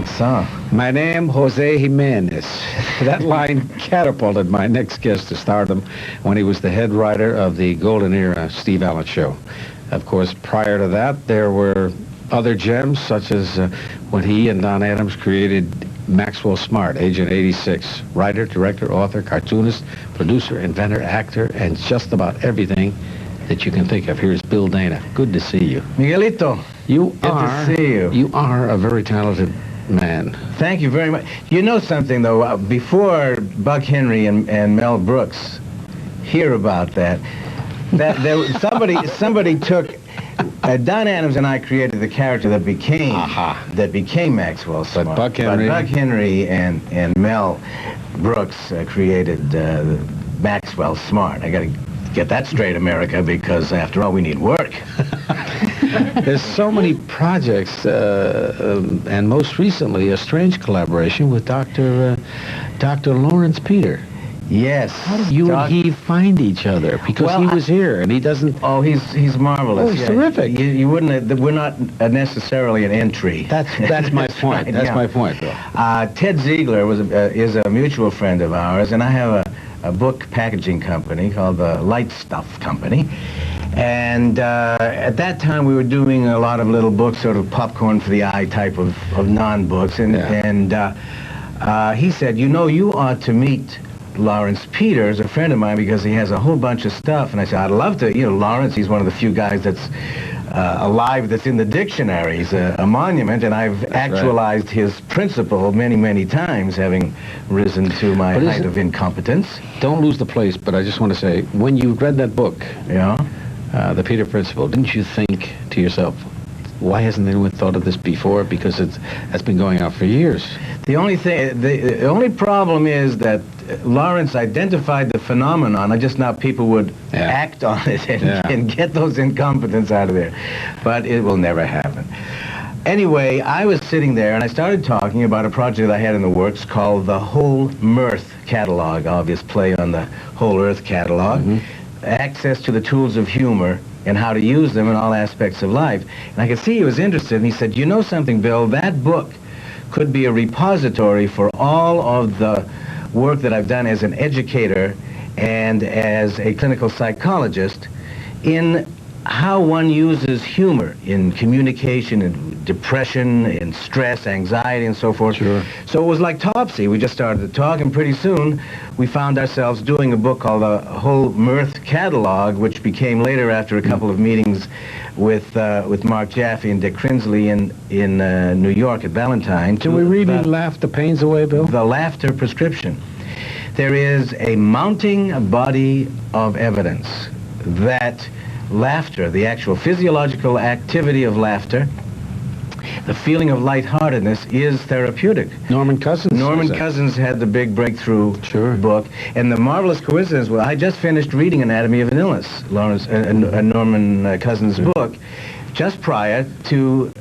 think so. My name, Jose Jimenez. That line catapulted my next guest to stardom when he was the head writer of the Golden Era Steve Allen Show. Of course, prior to that, there were other gems, such as when he and Don Adams created Maxwell Smart, Agent 86. Writer, director, author, cartoonist, producer, inventor, actor, and just about everything that you can think of. Here's Bill Dana. Good to see you. Miguelito, good to see you. You are a very talented man. Thank you very much. You know something, though, before Buck Henry and Mel Brooks hear about that somebody took... Don Adams and I created the character that became Maxwell Smart. But Buck Henry and Mel Brooks created Maxwell Smart. I got to get that straight, America, because after all, we need work. There's so many projects, and most recently a strange collaboration with Dr. Lawrence Peter. Yes. How did you and he find each other? Because he was here, and he doesn't... Oh, he's marvelous. Oh, he's terrific. You wouldn't... We're not necessarily an entry. That's my point. Right, that's my point, Bill. Ted Ziegler is a mutual friend of ours, and I have a book packaging company called the Light Stuff Company. And at that time, we were doing a lot of little books, sort of popcorn for the eye type of non-books. And he said, you ought to meet Lawrence Peters, a friend of mine, because he has a whole bunch of stuff. And I said, I'd love to. Lawrence, he's one of the few guys that's alive that's in the dictionaries, a monument, and I've actualized his principle many, many times, having risen to my height of incompetence. Don't lose the place, but I just want to say, when you read that book, The Peter Principle, didn't you think to yourself, why hasn't anyone thought of this before? Because it's been going on for years. The only problem is that Lawrence identified the phenomenon. Just now people would act on it and get those incompetents out of there. But it will never happen. Anyway, I was sitting there and I started talking about a project I had in the works called the Whole Mirth Catalog, obvious play on the Whole Earth Catalog. Access to the tools of humor and how to use them in all aspects of life. And I could see he was interested, and he said, you know something, Bill, that book could be a repository for all of the work that I've done as an educator and as a clinical psychologist in how one uses humor in communication, in depression, in stress, anxiety, and so forth. Sure. So it was like Topsy. We just started to talk, and pretty soon we found ourselves doing a book called The Whole Mirth Catalog, which became later, after a couple of meetings with Mark Jaffe and Dick Crinsley in New York at Valentine. Can we really laugh the pains away, Bill? The Laughter Prescription. There is a mounting body of evidence that laughter, the actual physiological activity of laughter, the feeling of lightheartedness, is therapeutic. Norman Cousins had the big breakthrough book, and the marvelous coincidence was I just finished reading Anatomy of an Illness, Norman Cousins' book, just prior to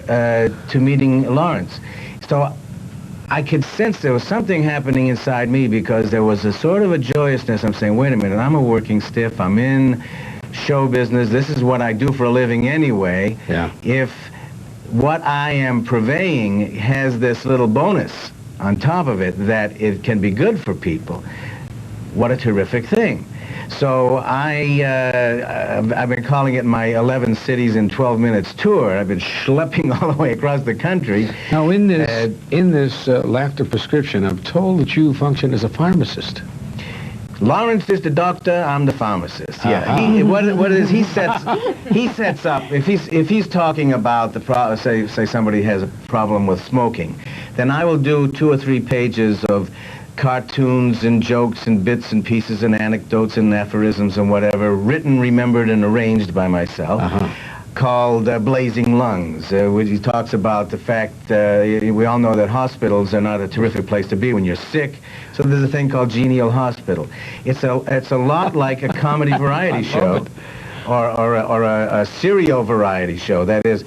meeting Lawrence. So I could sense there was something happening inside me, because there was a sort of a joyousness. I'm saying, wait a minute, I'm a working stiff, I'm in show business, this is what I do for a living anyway. If what I am purveying has this little bonus on top of it that it can be good for people, what a terrific thing. So I've been calling it my 11 cities in 12 minutes tour. I've been schlepping all the way across the country. Now in this laughter prescription, I'm told that you function as a pharmacist. Lawrence is the doctor, I'm the pharmacist. He sets up, if he's talking about the say somebody has a problem with smoking, then I will do 2 or 3 pages of cartoons and jokes and bits and pieces and anecdotes and aphorisms and whatever, written, remembered, and arranged by myself. Called Blazing Lungs, which he talks about the fact, we all know that hospitals are not a terrific place to be when you're sick, so there's a thing called Genial Hospital. It's a lot like a comedy variety show, or a serial variety show. That is,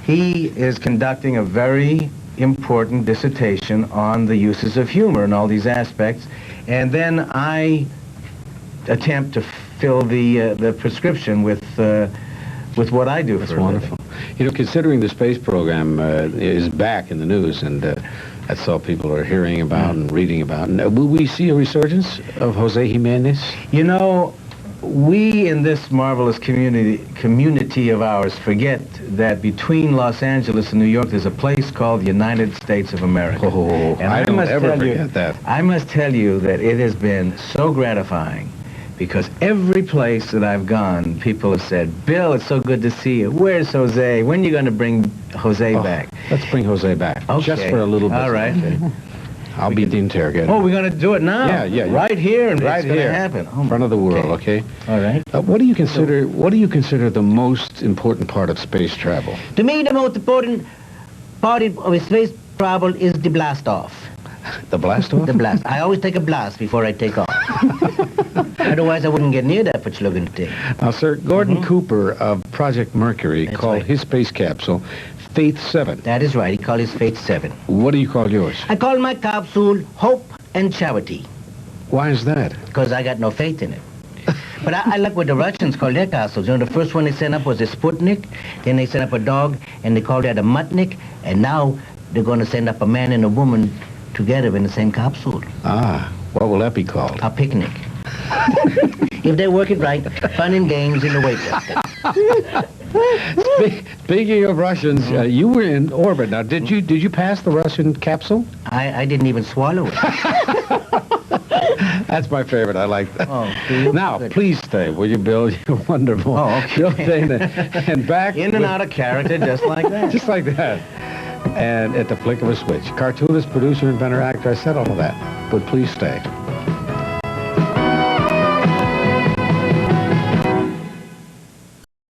he is conducting a very important dissertation on the uses of humor in all these aspects, and then I attempt to fill the prescription with what I do for a living. That's wonderful. You know, considering the space program is back in the news, and that's all people are hearing about and reading about. And, will we see a resurgence of Jose Jimenez? You know, we in this marvelous community of ours forget that between Los Angeles and New York, there's a place called the United States of America. Oh, and I don't ever forget that. I must tell you that it has been so gratifying, because every place that I've gone, people have said, Bill, it's so good to see you. Where's Jose? When are you going to bring Jose back? Let's bring Jose back. Okay. Just for a little bit. All right. Okay. I'll be the interrogator. Oh, we're going to do it now? Yeah. Right here, and right it's going here. to happen. In front of the world, okay? All right. What do you consider the most important part of space travel? To me, the most important part of space travel is the blast off. The blast off? The blast. I always take a blast before I take off. Otherwise, I wouldn't get near that which looking thing. Now, sir, Gordon Cooper of Project Mercury That's called right. his space capsule Faith 7. That is right. He called his Fate 7. What do you call yours? I call my capsule Hope and Charity, Why is that? because I got no faith in it. But I like what the Russians call their capsules. You know, the first one they sent up was a Sputnik, then they sent up a dog, and they called that a Mutnik, and now they're going to send up a man and a woman together in the same capsule. Ah, what will that be called? A picnic. If they work it right, fun and games in the weightlifting. Speaking of Russians, you were in orbit. Now, did you pass the Russian capsule? I didn't even swallow it. That's my favorite. I like that. Oh, see? Now, Good. please stay, will you, Bill? You're wonderful. Oh, okay. Bill Dana. And back... In and out of character, just like that. Just like that. And at the flick of a switch. Cartoonist, producer, inventor, actor, I said all of that. But please stay.